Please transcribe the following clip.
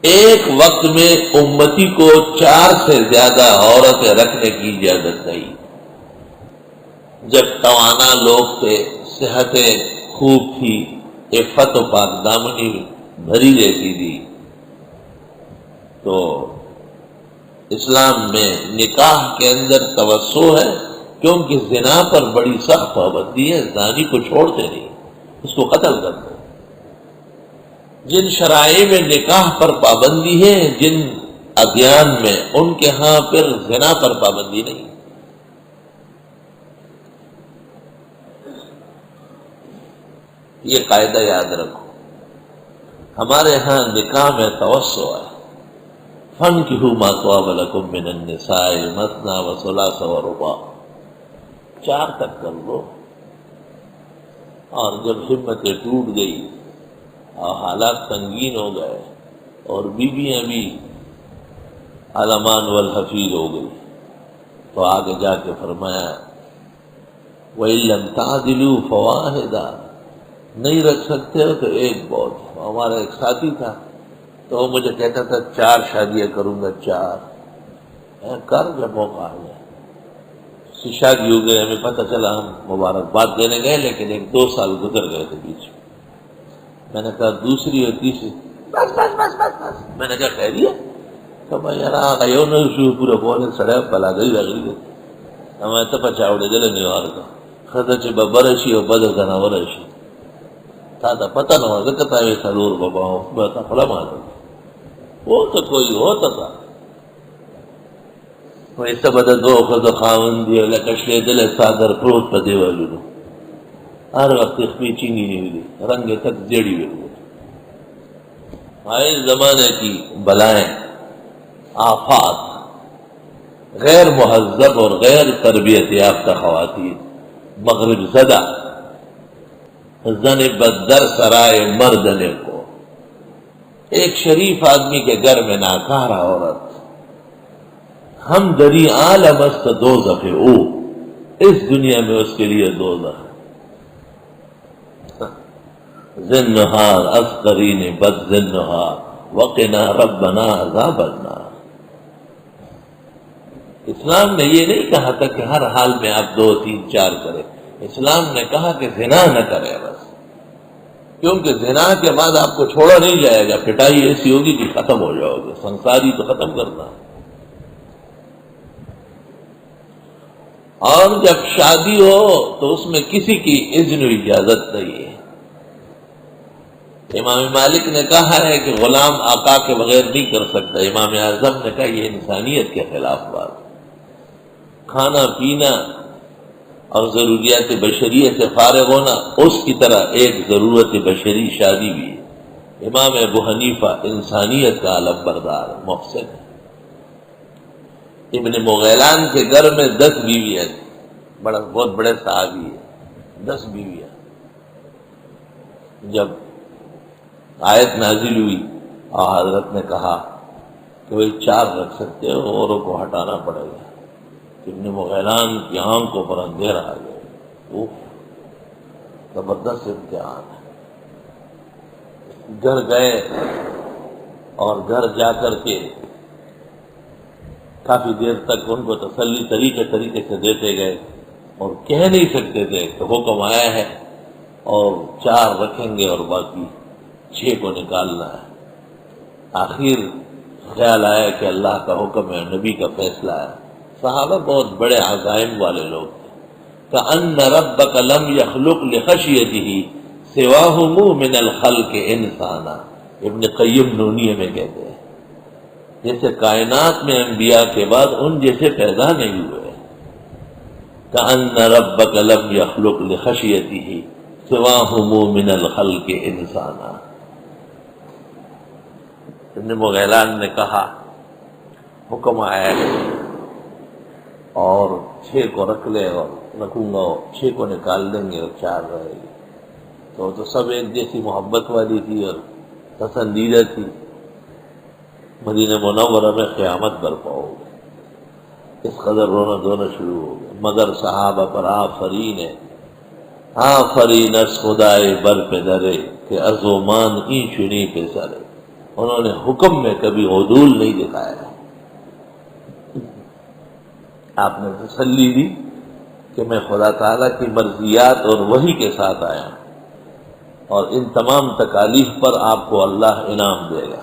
ایک وقت میں امتی کو 4 سے زیادہ عورتیں رکھنے کی اجازت نہیں۔ جب توانا لوگ تھے، صحتیں خوب تھی، عفت و پاک دامنی بھری رہتی تھی، تو اسلام میں نکاح کے اندر توسع ہے، کیونکہ زنا پر بڑی سخت پابندی ہے۔ زانی کو چھوڑتے نہیں، اس کو قتل کرتے۔ جن شرائع میں نکاح پر پابندی ہے، جن ادیان میں، ان کے ہاں پھر زنا پر پابندی نہیں۔ یہ قاعدہ یاد رکھو، ہمارے ہاں نکاح میں توسع ہے۔ فَانكِحُوا مَا طَابَ لَكُم مِّنَ النِّسَاءِ مَثْنَىٰ وَثُلَاثَ وَرُبَاعَ، 4 تک کر لو۔ اور جب ہمتیں ٹوٹ گئی اور حالات سنگین ہو گئے اور بیویاں بھی علمان والحفیظ ہو گئی، تو آگے جا کے فرمایا وَإِن لَّمْ تَعْدِلُوا فَوَاحِدًا، نہیں رکھ سکتے ہو تو ایک بہت۔ ہمارا ایک ساتھی تھا، تو وہ مجھے کہتا تھا 4 شادیاں کروں گا، 4۔ کر جب موقع آ گیا۔ اس کی شادی ہو گئی، ہمیں پتہ چلا، ہم مبارکباد دینے گئے، لیکن 1-2 سال گزر گئے تھے بیچ میں نے کہا دوسری اور تیسری، بس بس بس بس بس۔ میں نے کہا خیریت؟ کہ بھائی یار آگا نو شو پورا بولے سڑے پلا گئی لگی ہمیں تو پچاوڑے جلے نیوار کا خدا چی ببرشی اور بدر کنا ورشی تا تا پتہ نہ ہوگا کہ تاوی سلور بابا ہوں بتا خلا ماتا وہ تو کوئی ہوتا تھا کوئی سا بدا 2 خدا خاون دیو لکشلے دل سادر پروت پا دیوالو نو ہر وقت اخمی چینگی نہیں ہوئی رنگ تک زیڑی ہوئی۔ آئے زمانے کی بلائیں، آفات، غیر مہذب اور غیر تربیت یافتہ خواتین، مغرب زدہ، زن بدر سرائے مردنے کو، ایک شریف آدمی کے گھر میں ناکار عورت، ہم دری عالم است دوزخ او، اس دنیا میں اس کے لیے دوزخ ذنہار اصغرین بد ذنہار وقنا ربنا عذاب النار۔ اسلام نے یہ نہیں کہا تھا کہ ہر حال میں آپ 2 3 4 کریں، اسلام نے کہا کہ زنا نہ کرے بس، کیونکہ زنا کے بعد آپ کو چھوڑا نہیں جائے گا، پٹائی ایسی ہوگی کہ ختم ہو جاؤ گے، سنساری تو ختم کرنا۔ اور جب شادی ہو تو اس میں کسی کی اذن و اجازت نہیں ہے۔ امام مالک نے کہا ہے کہ غلام آقا کے بغیر نہیں کر سکتا، امام اعظم نے کہا یہ انسانیت کے خلاف بات۔ کھانا پینا اور ضروریات بشریہ سے فارغ ہونا اس کی طرح ایک ضرورت بشری شادی بھی ہے۔ امام ابو حنیفہ انسانیت کا علم بردار محسن ہے۔ ابن مغیلان کے گھر میں 10 بیویاں تھیں، بہت بڑے صحابی ہیں، 10 بیویاں۔ جب آیت نازل ہوئی اور حضرت نے کہا کہ وہ 4 رکھ سکتے ہو، اوروں کو ہٹانا پڑے گا۔ ابن مغیلان کی آنکھوں پر اندھیرا آ گیا، زبردست امتحان ہے۔ گھر گئے اور گھر جا کر کے کافی دیر تک ان کو تسلی طریقے سے دیتے گئے اور کہہ نہیں سکتے تھے کہ حکم آیا ہے اور 4 رکھیں گے اور باقی 6 کو نکالنا ہے۔ آخر خیال آیا کہ اللہ کا حکم ہے، نبی کا فیصلہ ہے۔ صحابہ بہت بڑے عزائم والے لوگ تھے۔ کأن ربک لم یخلق لخشیتہ سواہم من الخلق انسانا، ابن قیم نونیہ میں کہتے ہیں جیسے کائنات میں انبیاء کے بعد ان جیسے پیدا نہیں ہوئے۔ کأن ربک لم یخلق لخشیتہ سواہم من الخلق انسانا۔ ابن مغیلان نے کہا حکم آیا ہے اور 6 کو رکھ لے اور رکھوں گا، 6 کو نکال دیں گے اور 4 رہے گی۔ تو سب ایک جیسی محبت والی تھی اور پسندیدہ تھی۔ مدینہ منورہ میں قیامت برپا ہو گئی، اس قدر رونا دھونا شروع ہو گیا۔ مگر صحابہ پر آفرین ہے، آفرین از خدائے بر پہ درے کہ ازومان این چنی پہ سرے۔ انہوں نے حکم میں کبھی عدول نہیں دکھایا. آپ نے تسلی دی کہ میں خدا تعالیٰ کی مرضیات اور وحی کے ساتھ آیا ہوں، اور ان تمام تکالیف پر آپ کو اللہ انعام دے گا.